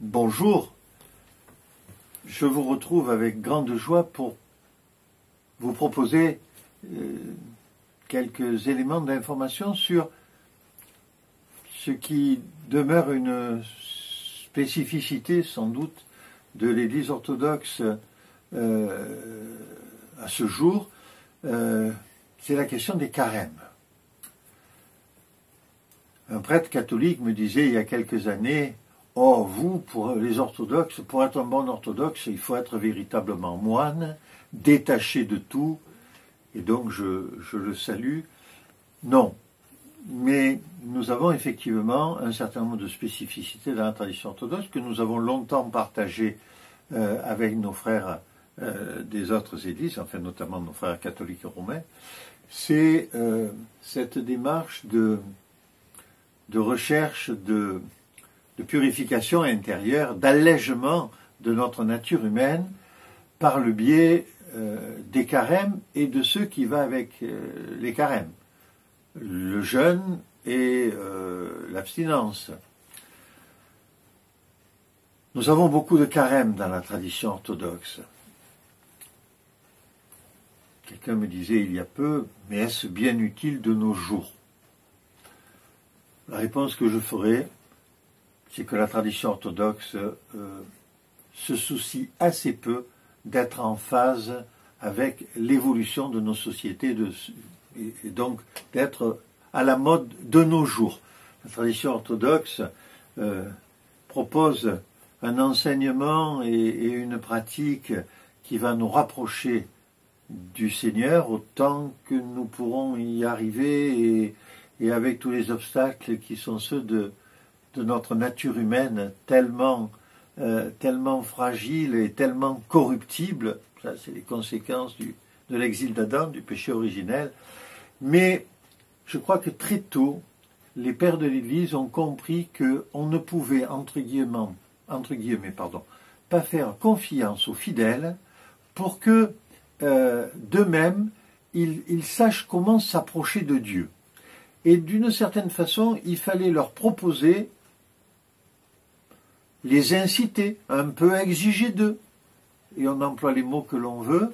Bonjour, je vous retrouve avec grande joie pour vous proposer quelques éléments d'information sur ce qui demeure une spécificité sans doute de l'Église orthodoxe à ce jour, c'est la question des carèmes. Un prêtre catholique me disait il y a quelques années: oh, vous, pour les orthodoxes, pour être un bon orthodoxe, il faut être véritablement moine, détaché de tout. Et donc, je le salue. Non. Mais nous avons effectivement un certain nombre de spécificités dans la tradition orthodoxe que nous avons longtemps partagées avec nos frères des autres églises, enfin notamment nos frères catholiques romains. C'est cette démarche de recherche de purification intérieure, d'allègement de notre nature humaine par le biais des carèmes et de ce qui va avec les carèmes, le jeûne et l'abstinence. Nous avons beaucoup de carèmes dans la tradition orthodoxe. Quelqu'un me disait il y a peu, mais est-ce bien utile de nos jours? La réponse que je ferai, c'est que la tradition orthodoxe se soucie assez peu d'être en phase avec l'évolution de nos sociétés et donc d'être à la mode de nos jours. La tradition orthodoxe propose un enseignement et une pratique qui va nous rapprocher du Seigneur autant que nous pourrons y arriver et avec tous les obstacles qui sont ceux de notre nature humaine tellement fragile et tellement corruptible. Ça, c'est les conséquences de l'exil d'Adam, du péché originel. Mais je crois que très tôt, les pères de l'Église ont compris qu'on ne pouvait, entre guillemets, pas faire confiance aux fidèles pour que, d'eux-mêmes, ils sachent comment s'approcher de Dieu. Et d'une certaine façon, il fallait leur proposer, les inciter, un peu exiger d'eux. Et on emploie les mots que l'on veut.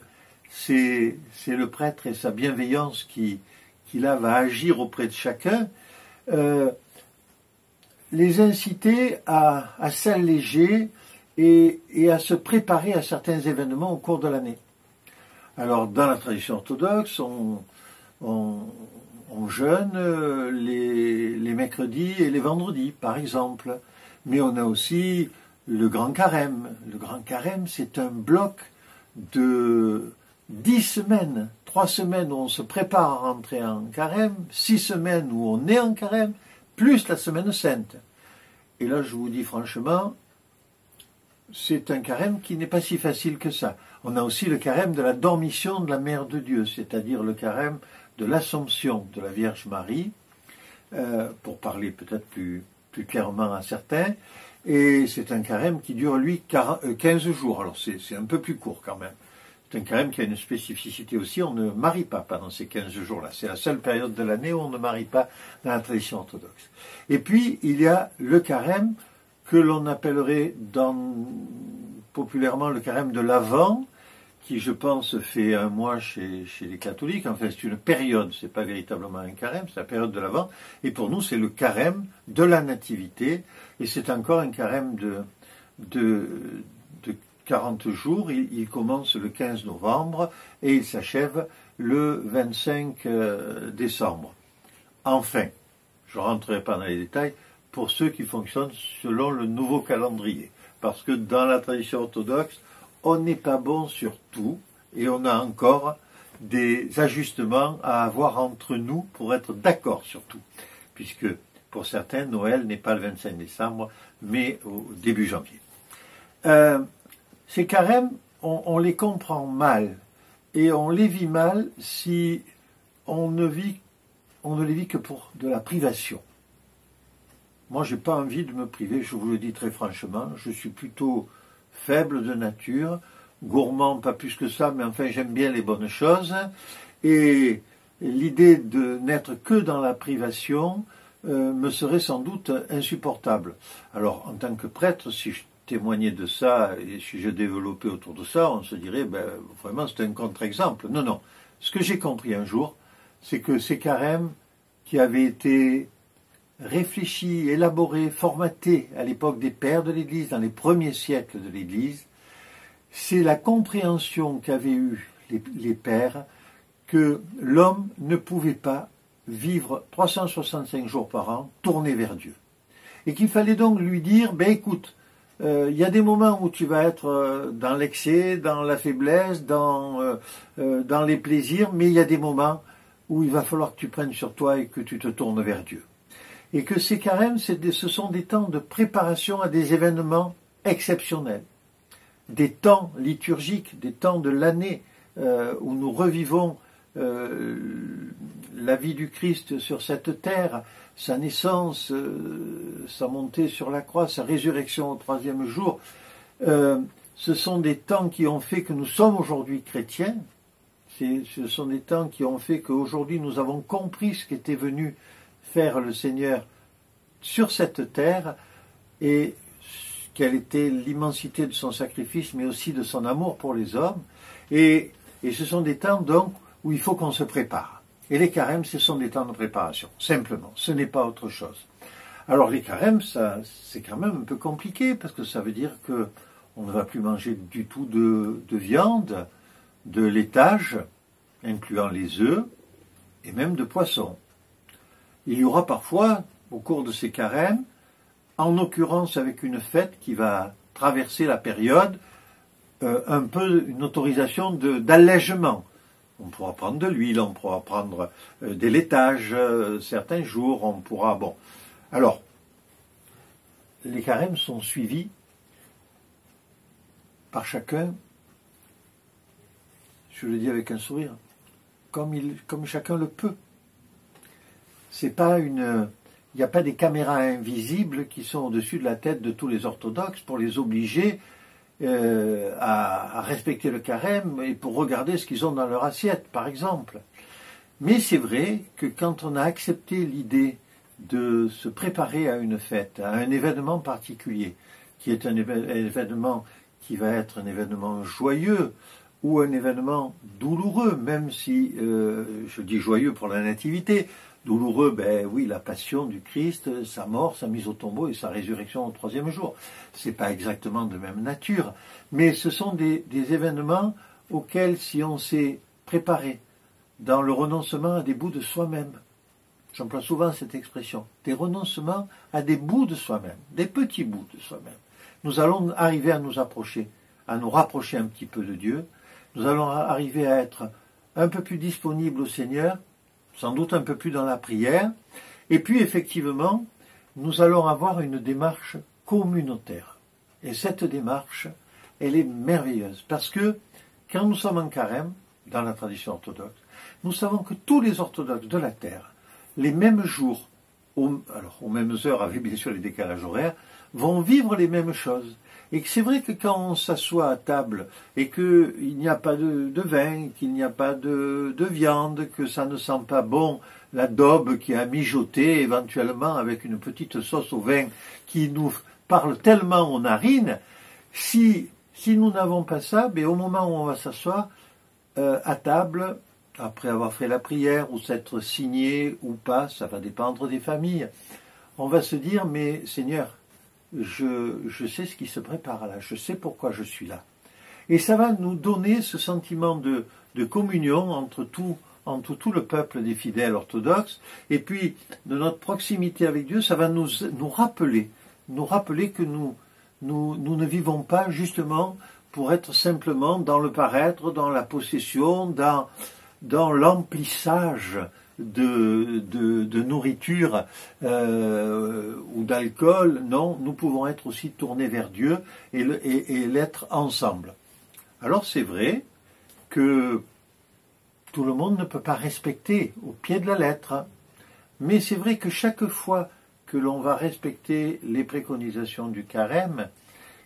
C'est le prêtre et sa bienveillance qui là va agir auprès de chacun. Les inciter à s'alléger et à se préparer à certains événements au cours de l'année. Alors, dans la tradition orthodoxe, on jeûne les mercredis et les vendredis, par exemple. Mais on a aussi le grand carême. Le grand carême, c'est un bloc de 10 semaines. 3 semaines où on se prépare à rentrer en carême, 6 semaines où on est en carême, plus la semaine sainte. Et là, je vous dis franchement, c'est un carême qui n'est pas si facile que ça. On a aussi le carême de la dormition de la Mère de Dieu, c'est-à-dire le carême de l'Assomption de la Vierge Marie, pour parler peut-être plus clairement à certains, et c'est un carême qui dure, lui, 15 jours. Alors c'est un peu plus court quand même. C'est un carême qui a une spécificité aussi, on ne marie pas pendant ces 15 jours-là. C'est la seule période de l'année où on ne marie pas dans la tradition orthodoxe. Et puis, il y a le carême que l'on appellerait populairement le carême de l'Avent, qui, je pense, fait un mois chez les catholiques. Enfin, c'est une période, c'est pas véritablement un carême, c'est la période de l'Avent. Et pour nous, c'est le carême de la Nativité. Et c'est encore un carême de 40 jours. Il commence le 15 novembre et il s'achève le 25 décembre. Enfin, je ne rentrerai pas dans les détails, pour ceux qui fonctionnent selon le nouveau calendrier. Parce que dans la tradition orthodoxe, on n'est pas bon sur tout et on a encore des ajustements à avoir entre nous pour être d'accord sur tout. Puisque pour certains, Noël n'est pas le 25 décembre, mais au début janvier. Ces carèmes, on les comprend mal et on les vit mal si on ne les vit que pour de la privation. Moi, je n'ai pas envie de me priver, je vous le dis très franchement, je suis plutôt faible de nature, gourmand pas plus que ça, mais enfin j'aime bien les bonnes choses, et l'idée de n'être que dans la privation me serait sans doute insupportable. Alors en tant que prêtre, si je témoigner de ça, et si je développais autour de ça, on se dirait, ben, vraiment, c'est un contre-exemple. Non, non. Ce que j'ai compris un jour, c'est que ces carèmes qui avaient été réfléchis, élaborés, formatés à l'époque des pères de l'Église, dans les premiers siècles de l'Église, c'est la compréhension qu'avaient eue les pères que l'homme ne pouvait pas vivre 365 jours par an tourné vers Dieu. Et qu'il fallait donc lui dire, ben écoute, il y a des moments où tu vas être dans l'excès, dans la faiblesse, dans les plaisirs, mais il y a des moments où il va falloir que tu prennes sur toi et que tu te tournes vers Dieu. Et que ces carèmes, ce sont des temps de préparation à des événements exceptionnels, des temps liturgiques, des temps de l'année où nous revivons la vie du Christ sur cette terre, sa naissance, sa montée sur la croix, sa résurrection au troisième jour. Ce sont des temps qui ont fait que nous sommes aujourd'hui chrétiens. Ce sont des temps qui ont fait qu'aujourd'hui nous avons compris ce qu'était venu faire le Seigneur sur cette terre et quelle était l'immensité de son sacrifice, mais aussi de son amour pour les hommes. Et ce sont des temps donc où il faut qu'on se prépare. Et les carèmes, ce sont des temps de préparation, simplement. Ce n'est pas autre chose. Alors les carèmes, c'est quand même un peu compliqué, parce que ça veut dire qu'on ne va plus manger du tout de viande, de laitage, incluant les œufs, et même de poisson. Il y aura parfois, au cours de ces carèmes, en occurrence avec une fête qui va traverser la période, un peu une autorisation d'allègement. On pourra prendre de l'huile, on pourra prendre des laitages certains jours, on pourra... Bon. Alors, les carèmes sont suivis par chacun, je le dis avec un sourire, comme chacun le peut. C'est pas il n'y a pas des caméras invisibles qui sont au-dessus de la tête de tous les orthodoxes pour les obliger à respecter le carême et pour regarder ce qu'ils ont dans leur assiette, par exemple. Mais c'est vrai que quand on a accepté l'idée de se préparer à une fête, à un événement particulier, qui est un événement qui va être un événement joyeux ou un événement douloureux, même si je dis joyeux pour la nativité, douloureux, ben oui, la passion du Christ, sa mort, sa mise au tombeau et sa résurrection au troisième jour. C'est pas exactement de même nature, mais ce sont des événements auxquels, si on s'est préparé dans le renoncement à des bouts de soi-même, j'emploie souvent cette expression, des renoncements à des bouts de soi-même, des petits bouts de soi-même, nous allons arriver à nous approcher, à nous rapprocher un petit peu de Dieu, nous allons arriver à être un peu plus disponibles au Seigneur, sans doute un peu plus dans la prière, et puis effectivement, nous allons avoir une démarche communautaire. Et cette démarche, elle est merveilleuse, parce que quand nous sommes en carême, dans la tradition orthodoxe, nous savons que tous les orthodoxes de la terre, les mêmes jours, aux mêmes heures, avec bien sûr les décalages horaires, vont vivre les mêmes choses. Et que c'est vrai que quand on s'assoit à table et qu'il n'y a pas de vin, qu'il n'y a pas de viande, que ça ne sent pas bon la daube qui a mijoté éventuellement avec une petite sauce au vin qui nous parle tellement aux narines, si nous n'avons pas ça, ben au moment où on va s'asseoir à table, après avoir fait la prière ou s'être signé ou pas, ça va dépendre des familles, on va se dire, mais Seigneur, je sais ce qui se prépare là, je sais pourquoi je suis là. Et ça va nous donner ce sentiment de communion entre tout le peuple des fidèles orthodoxes, et puis de notre proximité avec Dieu, ça va nous rappeler que nous ne vivons pas justement pour être simplement dans le paraître, dans la possession, dans l'emplissage de nourriture ou d'alcool. Non, nous pouvons être aussi tournés vers Dieu et l'être ensemble. Alors c'est vrai que tout le monde ne peut pas respecter au pied de la lettre, mais c'est vrai que chaque fois que l'on va respecter les préconisations du carême,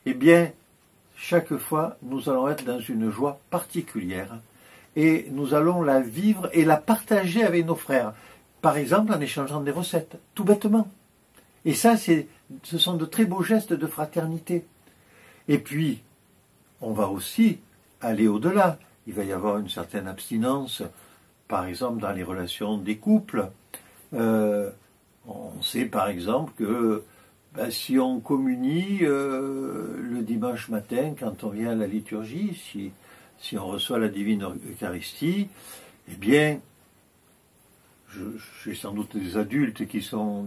eh bien, chaque fois, nous allons être dans une joie particulière et nous allons la vivre et la partager avec nos frères. Par exemple, en échangeant des recettes, tout bêtement. Et ça, ce sont de très beaux gestes de fraternité. Et puis, on va aussi aller au-delà. Il va y avoir une certaine abstinence, par exemple, dans les relations des couples. On sait, par exemple, que si on communie le dimanche matin, quand on vient à la liturgie, si on reçoit la divine Eucharistie, eh bien, j'ai sans doute des adultes qui sont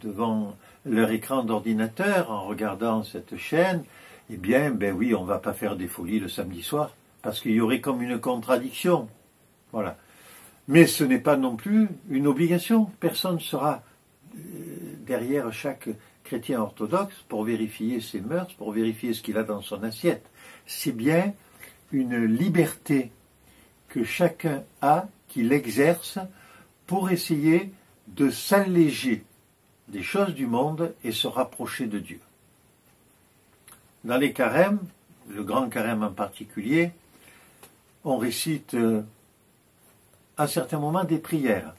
devant leur écran d'ordinateur en regardant cette chaîne, eh bien, ben oui, on ne va pas faire des folies le samedi soir, parce qu'il y aurait comme une contradiction. Voilà. Mais ce n'est pas non plus une obligation. Personne ne sera derrière chaque chrétien orthodoxe pour vérifier ses mœurs, pour vérifier ce qu'il a dans son assiette. C'est bien une liberté que chacun a, qu'il exerce, pour essayer de s'alléger des choses du monde et se rapprocher de Dieu. Dans les carêmes, le grand carême en particulier, on récite à certains moments des prières.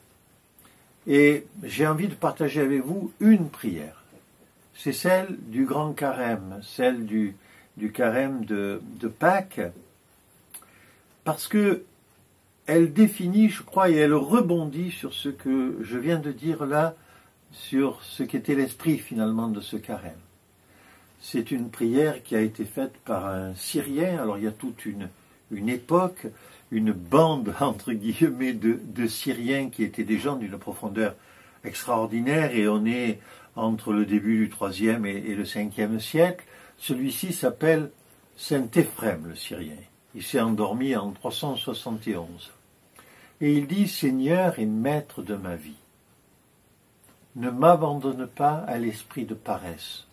Et j'ai envie de partager avec vous une prière. C'est celle du grand carême, celle du carême de Pâques, parce que elle définit, je crois, et elle rebondit sur ce que je viens de dire là, sur ce qu'était l'esprit finalement de ce carême. C'est une prière qui a été faite par un Syrien. Alors il y a toute une époque, une bande, entre guillemets, de Syriens qui étaient des gens d'une profondeur extraordinaire, et on est entre le début du IIIe et le Ve siècle. Celui-ci s'appelle Saint Éphrem, le Syrien. Il s'est endormi en 371. Et il dit « Seigneur et Maître de ma vie, ne m'abandonne pas à l'esprit de paresse,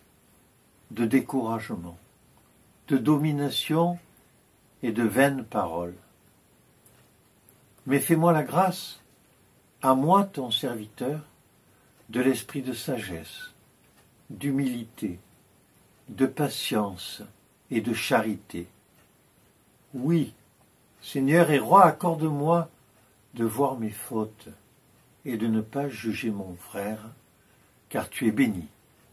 de découragement, de domination et de vaines paroles. Mais fais-moi la grâce, à moi ton serviteur, de l'esprit de sagesse, d'humilité, de patience et de charité. Oui, Seigneur et Roi, accorde-moi de voir mes fautes et de ne pas juger mon frère, car tu es béni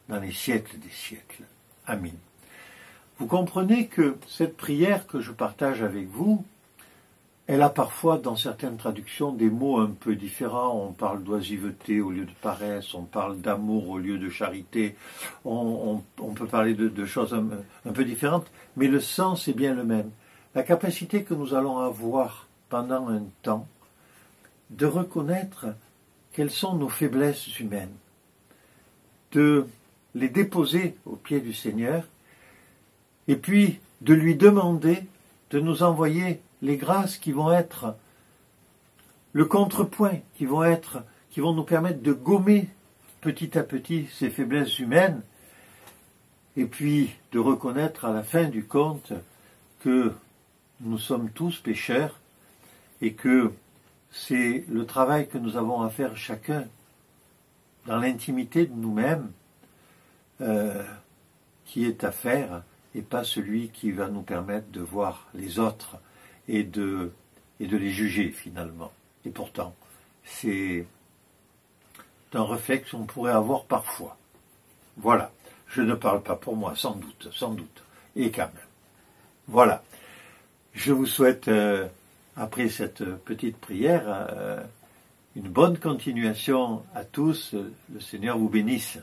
dans les siècles des siècles. Amen. Vous comprenez que cette prière que je partage avec vous, elle a parfois dans certaines traductions des mots un peu différents. On parle d'oisiveté au lieu de paresse, on parle d'amour au lieu de charité, on peut parler de choses un peu différentes, mais le sens est bien le même. La capacité que nous allons avoir pendant un temps de reconnaître quelles sont nos faiblesses humaines, de les déposer aux pieds du Seigneur, et puis de lui demander de nous envoyer les grâces qui vont être le contrepoint, qui vont nous permettre de gommer petit à petit ces faiblesses humaines, et puis de reconnaître à la fin du compte que nous sommes tous pécheurs et que c'est le travail que nous avons à faire chacun dans l'intimité de nous-mêmes qui est à faire, et pas celui qui va nous permettre de voir les autres et de les juger finalement. Et pourtant, c'est un réflexe qu'on pourrait avoir parfois. Voilà. Je ne parle pas pour moi, sans doute. Et quand même. Voilà. Je vous souhaite, après cette petite prière, une bonne continuation à tous. Le Seigneur vous bénisse.